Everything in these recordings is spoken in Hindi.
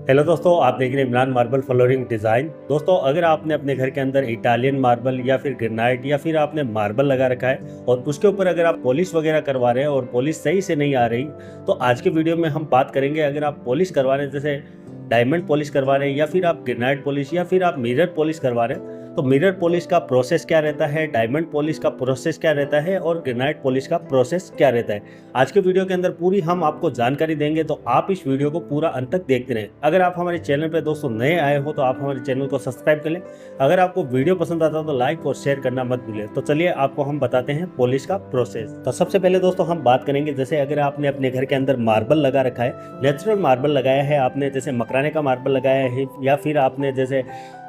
हेलो दोस्तों, आप देख रहे हैं इमरान मार्बल फ्लोरिंग डिज़ाइन। दोस्तों, अगर आपने अपने घर के अंदर इटालियन मार्बल या फिर ग्रेनाइट या फिर आपने मार्बल लगा रखा है और उसके ऊपर अगर आप पॉलिश वगैरह करवा रहे हैं और पॉलिश सही से नहीं आ रही, तो आज के वीडियो में हम बात करेंगे। अगर आप पॉलिश करवा रहे हैं, जैसे डायमंड पॉलिश करवा रहे हैं या फिर आप ग्रेनाइट पॉलिश या फिर आप मिरर पॉलिश करवा रहे हैं, तो मिरर पॉलिश का प्रोसेस क्या रहता है, डायमंड पॉलिश का प्रोसेस क्या रहता है और ग्रेनाइट पॉलिश का प्रोसेस क्या रहता है, आज के वीडियो के अंदर पूरी हम आपको जानकारी देंगे। तो आप इस वीडियो को पूरा अंत तक देखते रहें। अगर आप हमारे चैनल पर दोस्तों नए आए हो तो आप हमारे चैनल को सब्सक्राइब कर लें। अगर आपको वीडियो पसंद आता हो तो लाइक और शेयर करना मत भूलें। तो चलिए आपको हम बताते हैं पॉलिश का प्रोसेस। तो सबसे पहले दोस्तों हम बात करेंगे, जैसे अगर आपने अपने घर के अंदर मार्बल लगा रखा है, नेचुरल मार्बल लगाया है आपने, जैसे मकराने का मार्बल लगाया है या फिर आपने जैसे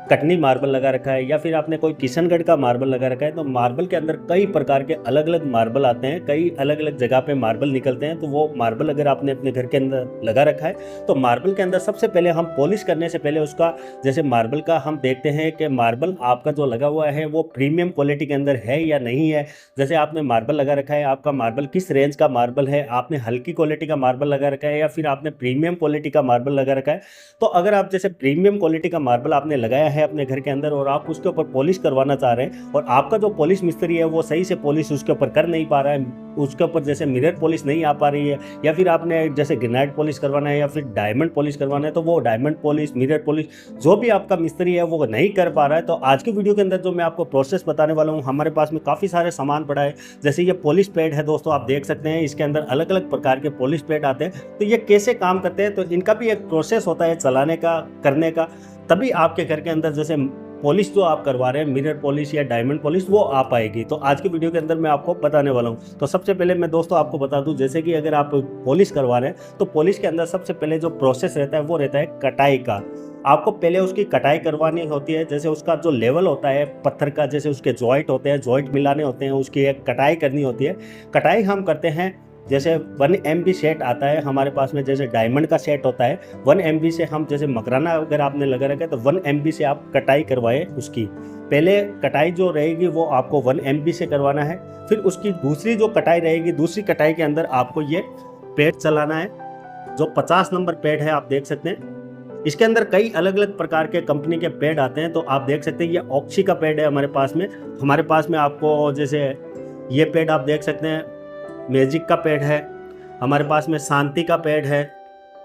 कटनी मार्बल लगा रखा है या फिर आपने कोई किशनगढ़ का मार्बल लगा रखा है, तो मार्बल के अंदर कई प्रकार के अलग अलग मार्बल आते हैं, कई अलग अलग जगह पे मार्बल निकलते हैं। तो वो मार्बल अगर आपने अपने घर के अंदर लगा रखा है तो मार्बल के अंदर सबसे पहले हम पॉलिश करने से पहले उसका, जैसे मार्बल का हम देखते हैं कि मार्बल आपका जो लगा हुआ है वो प्रीमियम क्वालिटी के अंदर है या नहीं है। जैसे आपने मार्बल लगा रखा है, आपका मार्बल किस रेंज का मार्बल है, आपने हल्की क्वालिटी का मार्बल लगा रखा है या फिर आपने प्रीमियम क्वालिटी का मार्बल लगा रखा है। तो अगर आप जैसे प्रीमियम क्वालिटी का मार्बल आपने लगाया है अपने घर के अंदर और आप उसके ऊपर पॉलिश करवाना चाह रहे हैं और आपका जो पॉलिश मिस्त्री है वो सही से पॉलिश उसके ऊपर कर नहीं पा रहा है, उसके ऊपर जैसे मिरर पॉलिश नहीं आ पा रही है, या फिर आपने जैसे ग्रेनाइट पॉलिश करवाना है या फिर डायमंड पॉलिश करवाना है, तो वो डायमंड पॉलिश, मिरर पॉलिश जो भी आपका मिस्त्री है वो नहीं कर पा रहा है, तो आज की वीडियो के अंदर जो मैं आपको प्रोसेस बताने वाला हूँ, हमारे पास में काफ़ी सारे सामान पड़ा है। जैसे ये पॉलिश पैड है दोस्तों, आप देख सकते हैं इसके अंदर अलग अलग प्रकार के पॉलिश पैड आते हैं। तो ये कैसे काम करते हैं, तो इनका भी एक प्रोसेस होता है चलाने का, करने का, तभी आपके घर के अंदर जैसे पॉलिश जो आप करवा रहे हैं, मिरर पॉलिश या डायमंड पॉलिश, वो आ पाएगी। तो आज की वीडियो के अंदर मैं आपको बताने वाला हूँ। तो सबसे पहले मैं दोस्तों आपको बता दूं, जैसे कि अगर आप पॉलिश करवा रहे हैं तो पॉलिश के अंदर सबसे पहले जो प्रोसेस रहता है वो रहता है कटाई का। आपको पहले उसकी कटाई करवानी होती है, जैसे उसका जो लेवल होता है पत्थर का, जैसे उसके जॉइंट होते हैं, जॉइंट मिलाने होते हैं, उसकी एक कटाई करनी होती है। कटाई हम करते हैं, जैसे 1 MB सेट आता है हमारे पास में, जैसे डायमंड का सेट होता है 1 MB से हम, जैसे मकराना अगर आपने लगा रखा है तो 1 MB से आप कटाई करवाए। उसकी पहले कटाई जो रहेगी वो आपको 1 MB से करवाना है। फिर उसकी दूसरी जो कटाई रहेगी, दूसरी कटाई के अंदर आपको ये पेड़ चलाना है, जो 50 नंबर पेड़ है, आप देख सकते हैं। इसके अंदर कई अलग अलग प्रकार के कंपनी के पेड़ आते हैं, तो आप देख सकते हैं ये ऑक्सी का पेड़ है हमारे पास में। हमारे पास में आपको जैसे ये पेड़ आप देख सकते हैं, मैजिक का पेड़ है, हमारे पास में शांति का पेड़ है,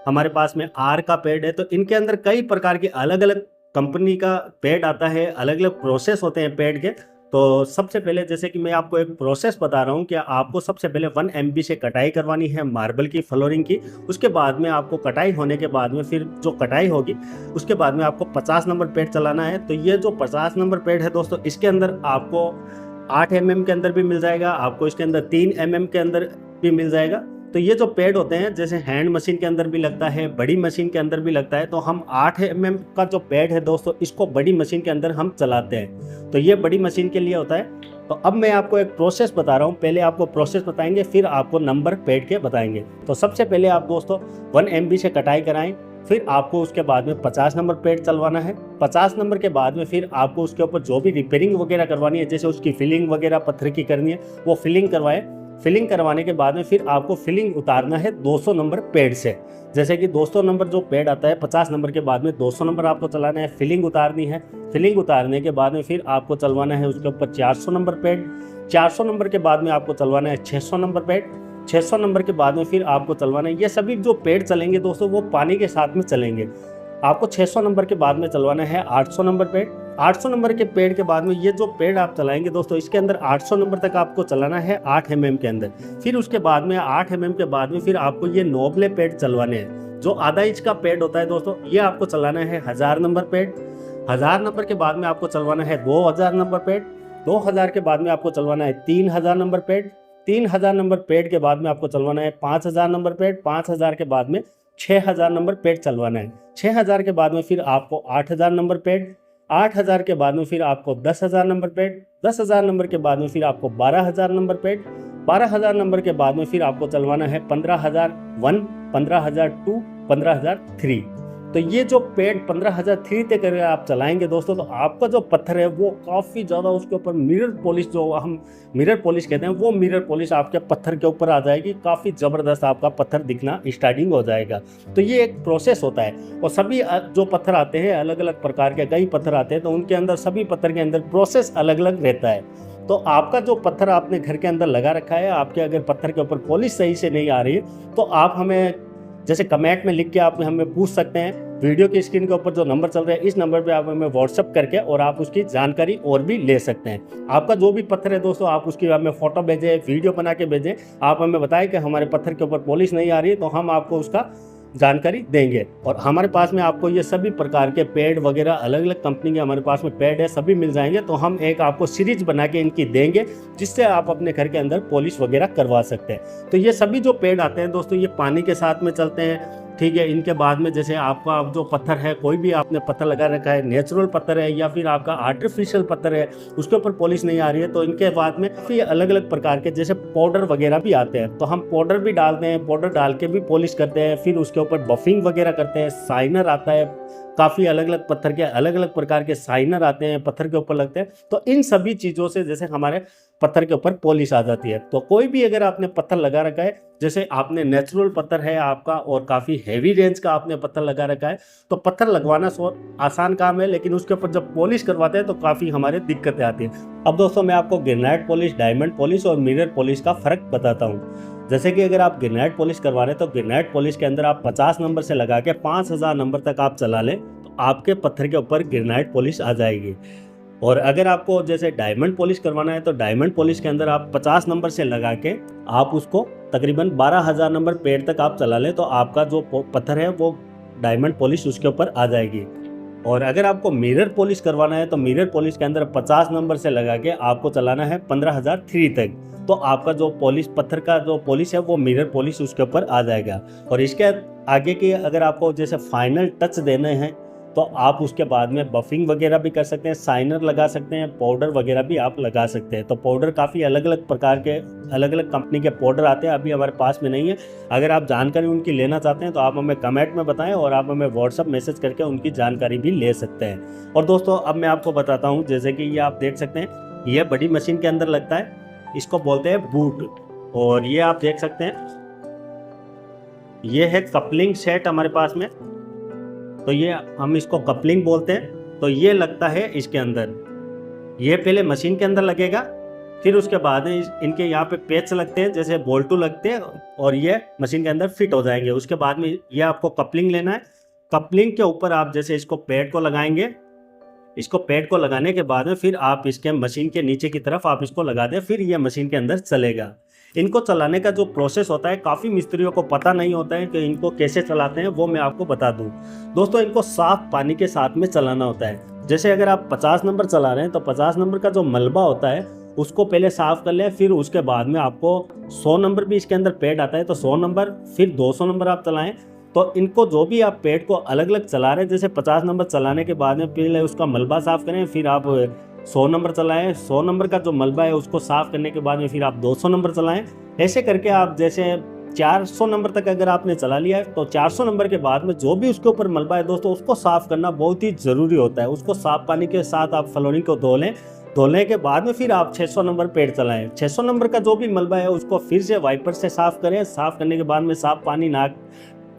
हमारे पास में आर का पेड़ है। तो इनके अंदर कई प्रकार के अलग अलग कंपनी का पेड़ आता है, अलग अलग प्रोसेस होते हैं पेड़ के। तो सबसे पहले जैसे कि मैं आपको एक प्रोसेस बता रहा हूँ कि आपको सबसे पहले 1 MB से कटाई करवानी है मार्बल की फ्लोरिंग की। उसके बाद में आपको कटाई होने के बाद में, फिर जो कटाई होगी उसके बाद में आपको 50 नंबर पेड़ चलाना है। तो ये जो 50 नंबर पेड़ है दोस्तों, इसके अंदर आपको 8 mm के अंदर भी मिल जाएगा, आपको इसके अंदर 3 mm के अंदर भी मिल जाएगा। तो ये जो पेड़ होते हैं, जैसे हैंड मशीन के अंदर भी लगता है, बड़ी मशीन के अंदर भी लगता है, तो हम 8 mm का जो पेड़ है दोस्तों, इसको बड़ी मशीन के अंदर हम चलाते हैं। तो ये बड़ी मशीन के लिए होता है। तो अब मैं आपको एक प्रोसेस बता रहा हूँ, पहले आपको प्रोसेस बताएंगे फिर आपको नंबर पेड़ के बताएंगे। तो सबसे पहले आप दोस्तों 1 MB से कटाई कराएं, फिर आपको उसके बाद में 50 नंबर पेड़ चलवाना है। 50 नंबर के बाद में फिर आपको उसके ऊपर जो भी रिपेयरिंग वगैरह करवानी है, जैसे उसकी फिलिंग वगैरह पत्थर की करनी है, वो फिलिंग करवाएं। फिलिंग करवाने के बाद में फिर आपको फिलिंग उतारना है 200 नंबर पेड़ से। जैसे कि 200 नंबर जो पेड़ आता है, 50 नंबर के बाद में 200 नंबर आपको चलाना है, फिलिंग उतारनी है। फिलिंग उतारने के बाद में फिर आपको चलवाना है उसके ऊपर 400 नंबर पेड़। 400 नंबर के बाद में आपको चलवाना है 600 नंबर पेड़। 600 नंबर के बाद में फिर आपको चलवाना है, ये सभी जो पेड़ चलेंगे दोस्तों वो पानी के साथ में चलेंगे। आपको 600 नंबर के बाद में चलवाना है 800 नंबर पेड़। 800 नंबर के पेड़ के बाद में ये जो पेड़ आप चलाएंगे दोस्तों, इसके अंदर 800 नंबर तक आपको चलाना है 8 mm के अंदर। फिर उसके बाद में 8 mm के बाद में फिर आपको ये नोबले पेड़ चलवाने हैं, जो आधा इंच का पेड़ होता है दोस्तों, ये आपको चलाना है 1000 नंबर पेड़। 1000 नंबर के बाद में आपको चलवाना है 2000 नंबर पेड़। 2000 के बाद में आपको चलवाना है 3000 नंबर पेड़। 3000 नंबर पेड़ के बाद में आपको चलवाना है 5000 नंबर पेड़। 5000 के बाद में 6000 नंबर पेड़ चलवाना है। 6000 के बाद में फिर आपको 8000 नंबर पेड़। 8000 के बाद में फिर आपको 10,000 नंबर पेड़। 10,000 नंबर के बाद में फिर आपको 12,000 नंबर पेड़। 12,000 नंबर के बाद में फिर आपको चलवाना है 15,001, 15,002, 15,003। तो ये जो पैड 15,003 तक अगर आप चलाएंगे दोस्तों, तो आपका जो पत्थर है वो काफ़ी ज़्यादा उसके ऊपर मिरर पॉलिश, जो हम मिरर पॉलिश कहते हैं, वो मिरर पॉलिश आपके पत्थर के ऊपर आ जाएगी। काफ़ी ज़बरदस्त आपका पत्थर दिखना स्टार्टिंग हो जाएगा। तो ये एक प्रोसेस होता है, और सभी जो पत्थर आते हैं अलग अलग प्रकार के, कई पत्थर आते हैं, तो उनके अंदर सभी पत्थर के अंदर प्रोसेस अलग अलग रहता है। तो आपका जो पत्थर आपने घर के अंदर लगा रखा है, आपके अगर पत्थर के ऊपर पॉलिश सही से नहीं आ रही है, तो आप हमें जैसे कमेंट में लिख के आप हमें पूछ सकते हैं। वीडियो की स्क्रीन के ऊपर जो नंबर चल रहा है, इस नंबर पे आप हमें व्हाट्सअप करके और आप उसकी जानकारी और भी ले सकते हैं। आपका जो भी पत्थर है दोस्तों, आप उसकी हमें फोटो भेजें, वीडियो बना के भेजें, आप हमें बताएं कि हमारे पत्थर के ऊपर पॉलिश नहीं आ रही है, तो हम आपको उसका जानकारी देंगे। और हमारे पास में आपको ये सभी प्रकार के पैड वगैरह अलग अलग कंपनी के हमारे पास में पैड है, सभी मिल जाएंगे। तो हम एक आपको सीरीज बना के इनकी देंगे, जिससे आप अपने घर के अंदर पॉलिश वगैरह करवा सकते हैं। तो ये सभी जो पैड आते हैं दोस्तों, ये पानी के साथ में चलते हैं, ठीक है। इनके बाद में जैसे आपका जो पत्थर है, कोई भी आपने पत्थर लगा रखा है, नेचुरल पत्थर है या फिर आपका आर्टिफिशियल पत्थर है, उसके ऊपर पॉलिश नहीं आ रही है, तो इनके बाद में काफ़ी अलग अलग प्रकार के जैसे पाउडर वगैरह भी आते हैं। तो हम पाउडर भी डालते हैं, पाउडर डाल के भी पॉलिश करते हैं, फिर उसके ऊपर बफिंग वगैरह करते हैं। साइनर आता है, काफ़ी अलग अलग पत्थर के अलग अलग प्रकार के साइनर आते हैं, पत्थर के ऊपर लगते हैं। तो इन सभी चीज़ों से जैसे हमारे पत्थर के ऊपर पॉलिश आ जाती है। तो कोई भी अगर आपने पत्थर लगा रखा है, जैसे आपने नेचुरल पत्थर है आपका और काफ़ी हैवी रेंज का आपने पत्थर लगा रखा है, तो पत्थर लगवाना आसान काम है, लेकिन उसके ऊपर जब पॉलिश करवाते हैं तो काफ़ी हमारे दिक्कतें आती हैं। अब दोस्तों मैं आपको ग्रेनाइट पॉलिश, डायमंड पॉलिश और मिरर पॉलिश का फ़र्क बताता हूँ। जैसे कि अगर आप ग्रेनाइट पॉलिश करवा रहे हैं, तो ग्रेनाइट पॉलिश के अंदर आप 50 नंबर से लगा के 5000 नंबर तक आप चला लें, तो आपके पत्थर के ऊपर ग्रेनाइट पॉलिश आ जाएगी। और अगर आपको जैसे डायमंड पॉलिश करवाना है, तो डायमंड पॉलिश के अंदर आप 50 नंबर से लगा के आप उसको तकरीबन 12,000 नंबर पेड़ तक आप चला लें, तो आपका जो पत्थर है वो डायमंड पॉलिश उसके ऊपर आ जाएगी। और अगर आपको मिरर पॉलिश करवाना है, तो मिरर पॉलिश के अंदर 50 नंबर से लगा के आपको चलाना है 15,003 तक, तो आपका जो पॉलिश पत्थर का जो पॉलिश है वो मिरर पॉलिश उसके ऊपर आ जाएगा। और इसके आगे की अगर आपको जैसे फाइनल टच देने हैं, तो आप उसके बाद में बफिंग वगैरह भी कर सकते हैं, साइनर लगा सकते हैं, पाउडर वगैरह भी आप लगा सकते हैं। तो पाउडर काफ़ी अलग अलग प्रकार के अलग अलग कंपनी के पाउडर आते हैं, अभी हमारे पास में नहीं है। अगर आप जानकारी उनकी लेना चाहते हैं तो आप हमें कमेंट में बताएं, और आप हमें व्हाट्सअप मैसेज करके उनकी जानकारी भी ले सकते हैं। और दोस्तों अब मैं आपको बताता हूँ, जैसे कि ये आप देख सकते हैं, ये बड़ी मशीन के अंदर लगता है, इसको बोलते हैं बूट। और ये आप देख सकते हैं, ये है कपलिंग सेट हमारे पास में, तो ये हम इसको कपलिंग बोलते हैं। तो ये लगता है इसके अंदर, ये पहले मशीन के अंदर लगेगा, फिर उसके बाद इनके यहाँ पे पेच लगते हैं, जैसे बोल्टू लगते हैं, और ये मशीन के अंदर फिट हो जाएंगे। उसके बाद में ये आपको कपलिंग लेना है। कपलिंग के ऊपर आप जैसे इसको पैड को लगाएंगे, इसको पैड को लगाने के बाद में फिर आप इसके मशीन के नीचे की तरफ आप इसको लगा दें, फिर ये मशीन के अंदर चलेगा। इनको चलाने का जो प्रोसेस होता है, काफ़ी मिस्त्रियों को पता नहीं होता है कि इनको कैसे चलाते हैं, वो मैं आपको बता दूं। दोस्तों इनको साफ पानी के साथ में चलाना होता है। जैसे अगर आप 50 नंबर चला रहे हैं, तो 50 नंबर का जो मलबा होता है उसको पहले साफ कर लें, फिर उसके बाद में आपको 100 नंबर भी इसके अंदर पैड आता है, तो 100 नंबर फिर 200 नंबर आप चलाएं। तो इनको जो भी आप पैड को अलग अलग चला रहे हैं, जैसे 50 नंबर चलाने के बाद में पहले उसका मलबा साफ करें, फिर आप 100 नंबर चलाएं, 100 नंबर का जो मलबा है उसको साफ करने के बाद में फिर आप 200 नंबर चलाएं। ऐसे करके आप जैसे 400 नंबर तक अगर आपने चला लिया है, तो 400 नंबर के बाद में जो भी उसके ऊपर मलबा है दोस्तों, उसको साफ करना बहुत ही ज़रूरी होता है। उसको साफ पानी के साथ आप फ्लोरिंग को धो लें, धोने के बाद में फिर आप 600 नंबर पेड़ चलाएं। 600 नंबर का जो भी मलबा है उसको फिर से वाइपर से साफ करें। साफ करने के बाद में साफ पानी नाक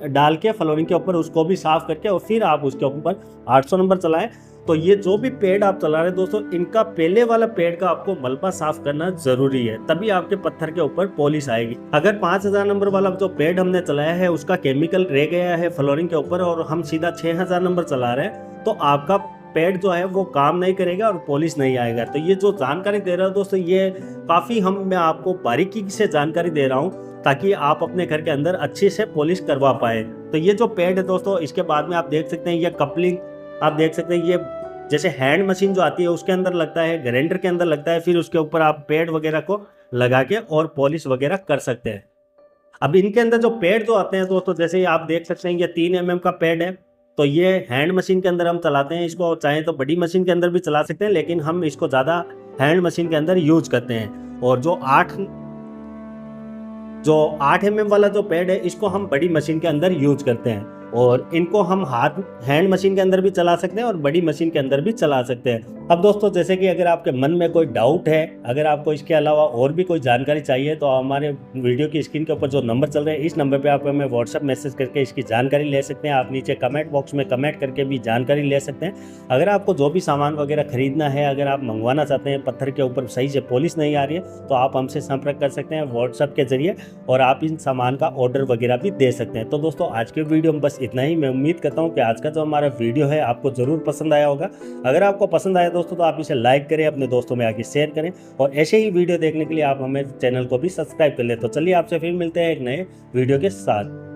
डाल के फ्लोरिंग के ऊपर उसको भी साफ करके, और फिर आप उसके ऊपर 800 नंबर चलाएं। तो ये जो भी पेड़ आप चला रहे हैं दोस्तों, इनका पहले वाला पेड़ का आपको मलबा साफ करना जरूरी है, तभी आपके पत्थर के ऊपर पॉलिश आएगी। अगर 5000 नंबर वाला जो पेड़ हमने चलाया है उसका केमिकल रह गया है फ्लोरिंग के ऊपर, और हम सीधा 6000 नंबर चला रहे हैं, तो आपका पेड़ जो है वो काम नहीं करेगा और पॉलिश नहीं आएगा। तो ये जो जानकारी दे रहा हूँ दोस्तों, ये काफ़ी मैं आपको बारीकी से जानकारी दे रहा हूँ, ताकि आप अपने घर के अंदर अच्छे से पॉलिश करवा पाए। तो ये जो पैड है दोस्तों, इसके बाद में आप देख सकते हैं ये कपलिंग आप देख सकते हैं, ये जैसे हैंड मशीन जो आती है उसके अंदर लगता है, ग्राइंडर के अंदर लगता है, फिर उसके ऊपर आप पैड वगैरह को लगा के और पॉलिश वगैरह कर सकते हैं। अब इनके अंदर जो पैड जो आते हैं दोस्तों, जैसे आप देख सकते हैं ये 3 mm का पैड है। तो ये हैंड मशीन के अंदर हम चलाते हैं इसको, चाहे तो बड़ी मशीन के अंदर भी चला सकते हैं, लेकिन हम इसको ज़्यादा हैंड मशीन के अंदर यूज करते हैं। और जो 8 mm वाला जो पैड है, इसको हम बड़ी मशीन के अंदर यूज करते हैं। और इनको हम हैंड मशीन के अंदर भी चला सकते हैं और बड़ी मशीन के अंदर भी चला सकते हैं। अब दोस्तों जैसे कि अगर आपके मन में कोई डाउट है, अगर आपको इसके अलावा और भी कोई जानकारी चाहिए, तो हमारे वीडियो की स्क्रीन के ऊपर जो नंबर चल रहे हैं इस नंबर पे आप हमें व्हाट्सअप मैसेज करके इसकी जानकारी ले सकते हैं। आप नीचे कमेंट बॉक्स में कमेंट करके भी जानकारी ले सकते हैं। अगर आपको जो भी सामान वगैरह खरीदना है, अगर आप मंगवाना चाहते हैं, पत्थर के ऊपर सही से पॉलिश नहीं आ रही है, तो आप हमसे संपर्क कर सकते हैं व्हाट्सअप के जरिए और आप इन सामान का ऑर्डर वगैरह भी दे सकते हैं। तो दोस्तों आज के वीडियो में बस इतना ही। मैं उम्मीद करता हूँ कि आज का जो हमारा वीडियो है आपको जरूर पसंद आया होगा। अगर आपको पसंद आया दोस्तों तो आप इसे लाइक करें, अपने दोस्तों में आगे शेयर करें और ऐसे ही वीडियो देखने के लिए आप हमें चैनल को भी सब्सक्राइब कर लें। तो चलिए आपसे फिर मिलते हैं एक नए वीडियो के साथ।